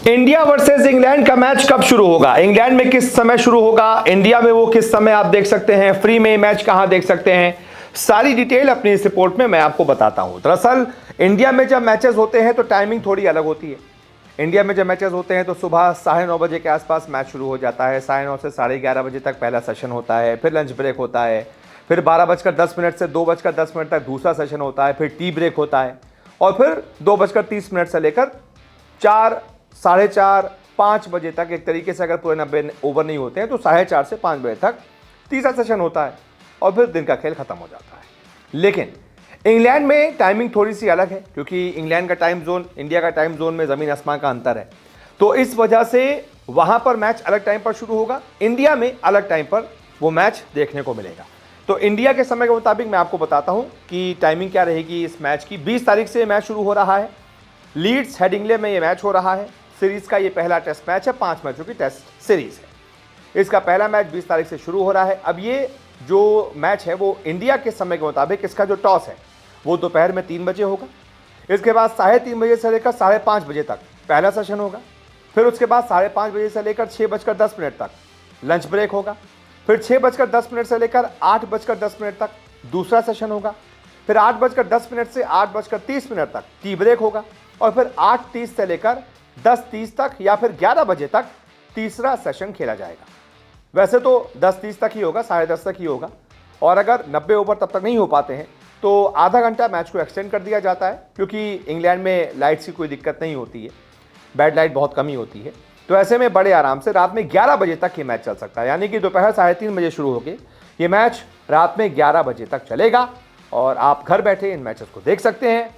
India versus England का match कब शुरू होगा, इंग्लैंड में किस समय शुरू होगा, इंडिया में वो किस समय आप देख सकते हैं, फ्री में मैच कहां देख सकते हैं, सारी डिटेल अपनी इस रिपोर्ट में मैं आपको बताता हूं। दरअसल इंडिया में जब मैचेस होते हैं तो टाइमिंग थोड़ी अलग होती है। इंडिया में जब मैचेस होते हैं तो सुबह 9:30 बजे के आसपास मैच शुरू हो जाता है। 9:30 से 11:30 बजे तक पहला सेशन होता है, फिर लंच ब्रेक होता है, फिर 12:10 से 2:10 तक दूसरा सेशन होता है, फिर टी ब्रेक होता है और फिर 2:30 से लेकर 4, 4:30, 5 बजे तक, एक तरीके से अगर पूरे 90 ओवर नहीं होते हैं तो 4:30 से 5 बजे तक तीसरा सेशन होता है और फिर दिन का खेल खत्म हो जाता है। लेकिन इंग्लैंड में टाइमिंग थोड़ी सी अलग है क्योंकि इंग्लैंड का टाइम जोन इंडिया का टाइम जोन में ज़मीन आसमान का अंतर है, तो इस वजह से वहां पर मैच अलग टाइम पर शुरू होगा, इंडिया में अलग टाइम पर वो मैच देखने को मिलेगा। तो इंडिया के समय के मुताबिक मैं आपको बताता हूं कि टाइमिंग क्या रहेगी इस मैच की। 20 तारीख से मैच शुरू हो रहा है, लीड्स हेडिंग्ले में ये मैच हो रहा है। सीरीज का ये पहला टेस्ट मैच है, 5 मैचों की टेस्ट सीरीज है। इसका पहला मैच 20 तारीख से शुरू हो रहा है। अब ये जो मैच है वो इंडिया के समय के मुताबिक इसका जो टॉस है वो दोपहर में 3 बजे होगा। इसके बाद 3:30 बजे से लेकर 5:30 बजे तक पहला सेशन होगा। फिर उसके बाद 5:30 बजे से लेकर 6:10 तक लंच ब्रेक होगा। फिर 6:10 से लेकर 8:10 तक दूसरा सेशन होगा। फिर 8:10 से 8:30 तक टी ब्रेक होगा और फिर 8:30 से लेकर 10:30 तक या फिर 11 बजे तक तीसरा सेशन खेला जाएगा। वैसे तो 10:30 तक ही होगा, 10:30 तक ही होगा, और अगर 90 ओवर तब तक नहीं हो पाते हैं तो आधा घंटा मैच को एक्सटेंड कर दिया जाता है क्योंकि इंग्लैंड में लाइट्स की कोई दिक्कत नहीं होती है, बैड लाइट बहुत कम ही होती है। तो ऐसे में बड़े आराम से रात में 11 बजे तक ये मैच चल सकता है, यानी कि दोपहर 3:30 बजे शुरू होकर ये मैच रात में 11 बजे तक चलेगा और आप घर बैठे इन मैचेस को देख सकते हैं।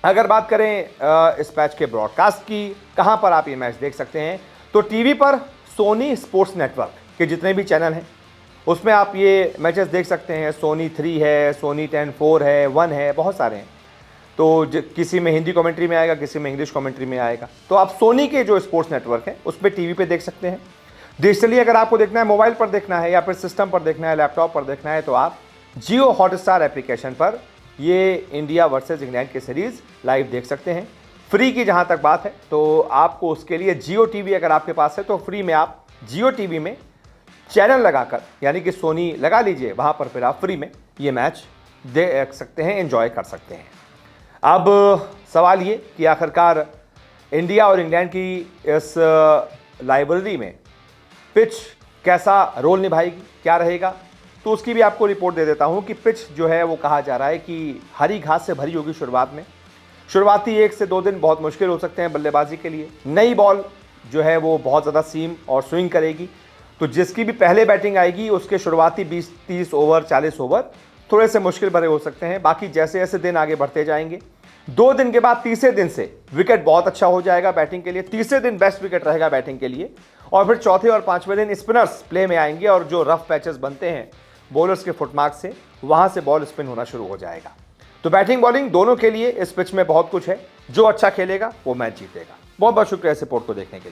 अगर बात करें इस मैच के ब्रॉडकास्ट की, कहां पर आप ये मैच देख सकते हैं, तो टीवी पर सोनी स्पोर्ट्स नेटवर्क के जितने भी चैनल हैं उसमें आप ये मैचेस देख सकते हैं। सोनी 3 है, सोनी 10 4 है, 1 है, बहुत सारे हैं। तो किसी में हिंदी कमेंट्री में आएगा, किसी में इंग्लिश कमेंट्री में आएगा। तो आप सोनी के जो स्पोर्ट्स नेटवर्क है उस पर टीवी पे देख सकते हैं। डिजिटली अगर आपको देखना है, मोबाइल पर देखना है या फिर सिस्टम पर देखना है, लैपटॉप पर देखना है, तो आप जियो हॉटस्टार एप्लीकेशन पर ये इंडिया वर्सेस इंग्लैंड की सीरीज लाइव देख सकते हैं। फ्री की जहां तक बात है तो आपको उसके लिए जियो टीवी अगर आपके पास है तो फ्री में आप जियो टीवी में चैनल लगाकर, यानी कि सोनी लगा लीजिए, वहां पर फिर आप फ्री में ये मैच देख सकते हैं, एंजॉय कर सकते हैं। अब सवाल ये कि आखिरकार इंडिया और इंग्लैंड की इस लाइब्रेरी में पिच कैसा रोल निभाएगी, क्या रहेगा, तो उसकी भी आपको रिपोर्ट दे देता हूं कि पिच जो है वो कहा जा रहा है कि हरी घास से भरी होगी शुरुआत में। शुरुआती 1 से 2 दिन बहुत मुश्किल हो सकते हैं बल्लेबाजी के लिए। नई बॉल जो है वो बहुत ज़्यादा सीम और स्विंग करेगी, तो जिसकी भी पहले बैटिंग आएगी उसके शुरुआती 20-30 ओवर, 40 ओवर थोड़े से मुश्किल भरे हो सकते हैं। बाकी जैसे जैसे दिन आगे बढ़ते जाएंगे, 2 दिन के बाद तीसरे दिन से विकेट बहुत अच्छा हो जाएगा बैटिंग के लिए। तीसरे दिन बेस्ट विकेट रहेगा बैटिंग के लिए और फिर चौथे और 5वें दिन स्पिनर्स प्ले में आएंगे और जो रफ पैचेस बनते हैं बॉलर्स के फुटमार्क से, वहां से बॉल स्पिन होना शुरू हो जाएगा। तो बैटिंग बॉलिंग दोनों के लिए इस पिच में बहुत कुछ है। जो अच्छा खेलेगा वो मैच जीतेगा। बहुत बहुत शुक्रिया इस रिपोर्ट को देखने के लिए।